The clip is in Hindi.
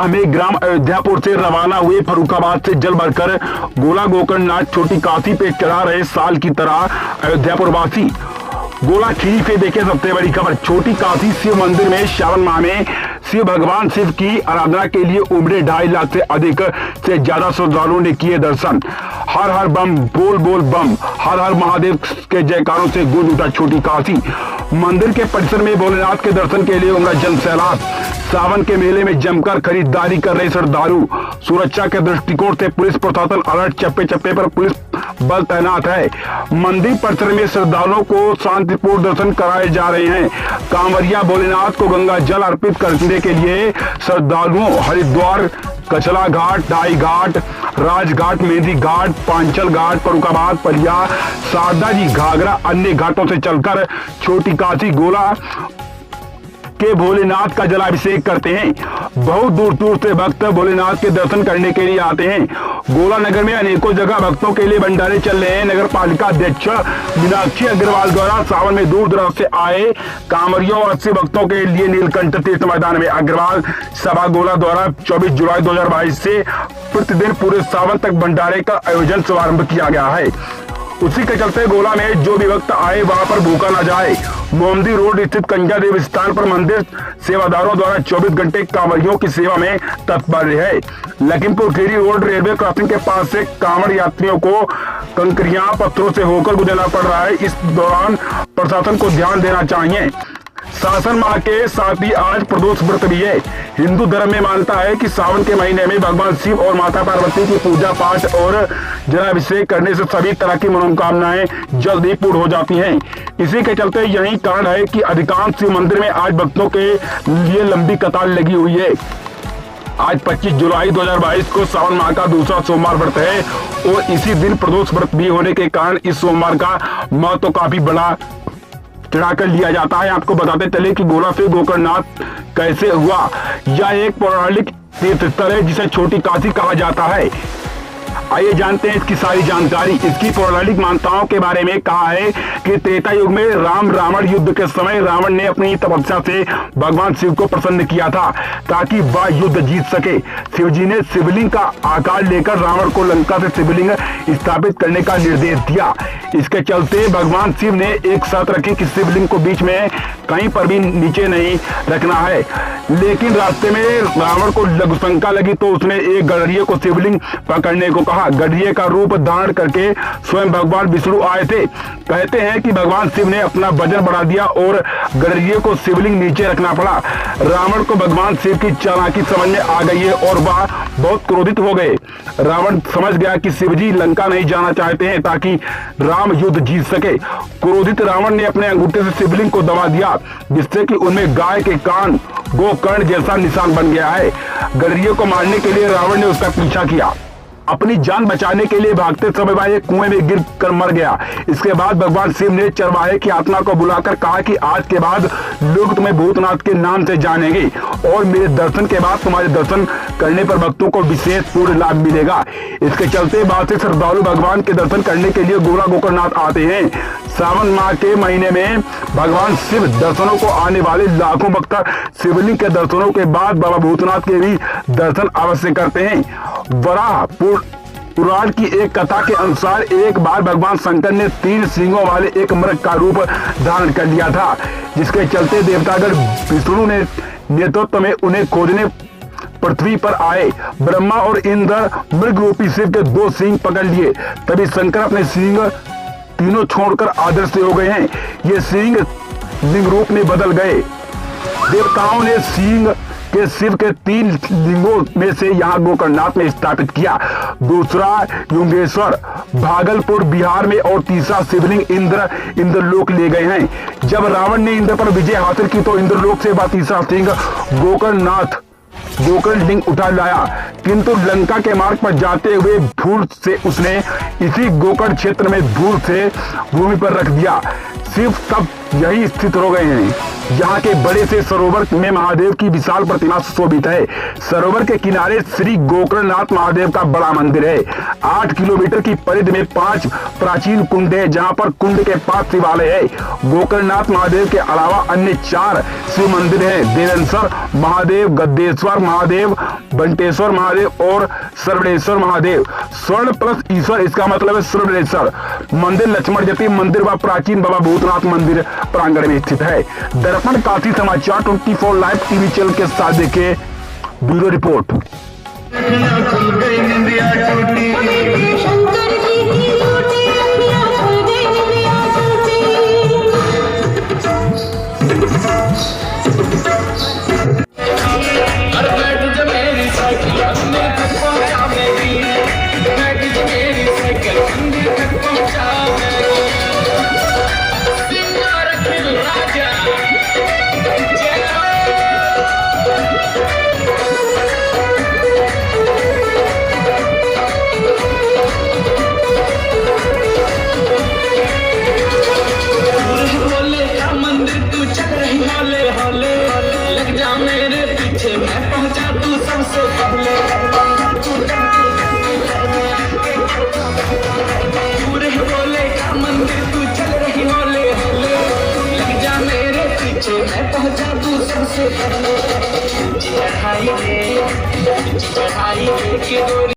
माह में ग्राम अयोध्यापुर से रवाना हुए फर्रुखाबाद से जल भरकर गोला गोकर्णनाथ छोटी काशी पे चढ़ा रहे साल की तरह अयोध्यापुर वासी गोला खीरी पे देखे सबसे बड़ी खबर। छोटी काशी शिव मंदिर में श्रावण माह में शिव भगवान शिव की आराधना के लिए उमड़े 2.5 लाख से अधिक से ज्यादा श्रद्धालुओं ने किए दर्शन। हर हर बम बोल बोल बम, हर हर महादेव के जयकारों से गूंज उठा छोटी काशी। मंदिर के परिसर में भोलेनाथ के दर्शन के लिए उमड़ा जन सैलाब। सावन के मेले में जमकर खरीदारी कर रहे श्रद्धालु। सुरक्षा के दृष्टिकोण से पुलिस प्रशासन अलर्ट, चप्पे चप्पे पर पुलिस बल तैनात है। मंदिर परिसर में श्रद्धालुओं को शांतिपूर्ण दर्शन कराए जा रहे हैं। कांवरिया भोलेनाथ को गंगा जल अर्पित करने के लिए श्रद्धालुओं हरिद्वार, कचला घाट, डाई घाट, राजघाट, मेहंदी घाट, पांचल घाट, फर्रुखाबाद, पलिया, शारदा जी, घाघरा अन्य घाटों से चलकर छोटी काशी गोला के भोलेनाथ का जलाभिषेक करते हैं। बहुत दूर दूर से भक्त भोलेनाथ के दर्शन करने के लिए आते हैं। गोला नगर में अनेकों जगह भक्तों के लिए भंडारे चल रहे हैं। नगर पालिका अध्यक्ष मीनाक्षी अग्रवाल द्वारा सावन में दूर दराज से आए कांवरियों और अस्सी भक्तों के लिए नीलकंठ तीर्थ मैदान में अग्रवाल सभा गोला द्वारा 24 जुलाई 2022 से प्रतिदिन पूरे सावन तक भंडारे का आयोजन शुभारंभ किया गया है। उसी के चलते गोला में जो भी भक्त आए वहां पर भूखा न जाए। मोमदी रोड स्थित कंजा देव स्थान पर मंदिर सेवादारों द्वारा 24 घंटे कांवरियों की सेवा में तत्पर है। Lakhimpur Kheri road railway crossing के पास से कांवड़ यात्रियों को कंकरियां पत्थरों से होकर गुजरना पड़ रहा है। इस दौरान प्रशासन को ध्यान देना चाहिए। सावन माह के साथ ही आज प्रदोष व्रत भी है। हिंदू धर्म में मानता है कि सावन के महीने में भगवान शिव और माता पार्वती की पूजा पाठ और जलाभिषेक करने से सभी तरह की मनोकामनाएं जल्द ही पूर्ण हो जाती हैं। इसी के चलते यही कारण है कि अधिकांश शिव मंदिर में आज भक्तों के लिए लंबी कतार लगी हुई है। आज 25 जुलाई 2022 को सावन माह का दूसरा सोमवार व्रत है और इसी दिन प्रदोष व्रत भी होने के कारण इस सोमवार का महत्व तो काफी बड़ा चढ़ाकर लिया जाता है। आपको बताते चले कि गोला से गोकर्णनाथ कैसे हुआ। यह एक पौराणिक तीर्थ स्थल है जिसे छोटी काशी कहा जाता है। आइए जानते हैं इसकी सारी जानकारी। इसकी पौराणिक मान्यताओं के बारे में कहा है कि त्रेता युग में राम रावण युद्ध के समय रावण ने अपनी तपस्या से भगवान शिव को प्रसन्न किया था ताकि वह युद्ध जीत सके। शिवजी ने शिवलिंग का आकार लेकर रावण को लंका से शिवलिंग स्थापित करने का निर्देश दिया। इसके चलते भगवान शिव ने एक शर्त रखी कि शिवलिंग को बीच में कहीं पर भी नीचे नहीं रखना है। लेकिन रास्ते में रावण को लघु शंका लगी तो उसने एक गडरिये को शिवलिंग पकड़ने को कहा। गडरिये का रूप धारण करके स्वयं भगवान विष्णु आए थे। कहते हैं कि भगवान शिव ने अपना वजन बढ़ा दिया और गडरिये को शिवलिंग नीचे रखना पड़ा। रावण को भगवान शिव की चालाकी समझ में आ गई है और वह बहुत क्रोधित हो गए। रावण समझ गया कि शिवजी लंका नहीं जाना चाहते हैं ताकि राम युद्ध जीत सके। क्रोधित रावण ने अपने अंगूठे से शिवलिंग को दबा दिया जिससे कि उनमें गाय के कान गोकर्ण जैसा निशान बन गया है। गडरिये को मारने के लिए रावण ने उसका पीछा किया। अपनी जान बचाने के लिए भागते समय वह एक कुएं में गिर कर मर गया। इसके बाद भगवान शिव ने चरवाहे की आत्मा को बुलाकर कहा कि आज के बाद लोग तुम्हें भूतनाथ के नाम से जानेंगे और मेरे दर्शन के बाद तुम्हारे दर्शन करने पर भक्तों को विशेष पूर्ण लाभ मिलेगा। इसके चलते बाद से श्रद्धालु भगवान के दर्शन करने के लिए गोला गोकर्णनाथ आते हैं। सावन माह के महीने में भगवान शिव दर्शनों को आने वाले लाखों भक्त शिवलिंग के दर्शनों के बाद बाबा भूतनाथ के भी दर्शन अवश्य करते हैं। वराह पुराण की एक कथा के अनुसार एक बार भगवान शंकर ने 3 सींगों वाले एक मृग का रूप धारण कर लिया था, जिसके चलते देवतागण विष्णु ने नेतृत्व में उन्हें खोजने पृथ्वी पर आए। ब्रह्मा और इंद्र मृग रूपी शिव के 2 सींग पकड़ लिए। तभी शंकर अपने सींग तीनों छोड़कर अदृश्य हो गए हैं। ये सींग लिंग रूप में बदल गए। देवताओं ने सींग के शिव के 3 लिंगों में से यहाँ गोकर्णनाथ में स्थापित किया। दूसरा युगेश्वर भागलपुर बिहार में और तीसरा शिवलिंग इंद्रलोक ले गए हैं। जब रावण ने इंद्र पर विजय हासिल की तो इंद्रलोक से वह तीसरा सिंह गोकर्ण लिंग उठा लाया, किंतु लंका के मार्ग पर जाते हुए भूल से उसने इसी गोकर्ण क्षेत्र में भूल से भूमि पर रख दिया। शिव तब यही स्थित हो गए हैं। यहाँ के बड़े से सरोवर में महादेव की विशाल प्रतिमा सुशोभित है। सरोवर के किनारे श्री गोकर्णनाथ महादेव का बड़ा मंदिर है। 8 किलोमीटर की परिधि में 5 प्राचीन कुंड है, जहाँ पर कुंड के पास शिवालय है। गोकर्णनाथ महादेव के अलावा अन्य 4 शिव मंदिर हैं। देवेश्वर महादेव, गद्देश्वर महादेव, बंटेश्वर महादेव और सर्वणेश्वर महादेव। स्वर्ण प्लस ईश्वर, इसका मतलब है सर्वणेश्वर मंदिर लक्ष्मण जति मंदिर व प्राचीन बाबा भूतनाथ मंदिर प्रांगण में स्थित है। दर्पण काशी समाचार 24 लाइव टीवी चैनल के साथ देखे ब्यूरो रिपोर्ट। मेरे पीछे मैं पहुंचा तू सबसे पहले। पूरे बोले का मंदिर तू चल रही होले होले, लग जा मेरे पीछे मैं पहुंचा तू सबसे पहले। चढ़ाई दे के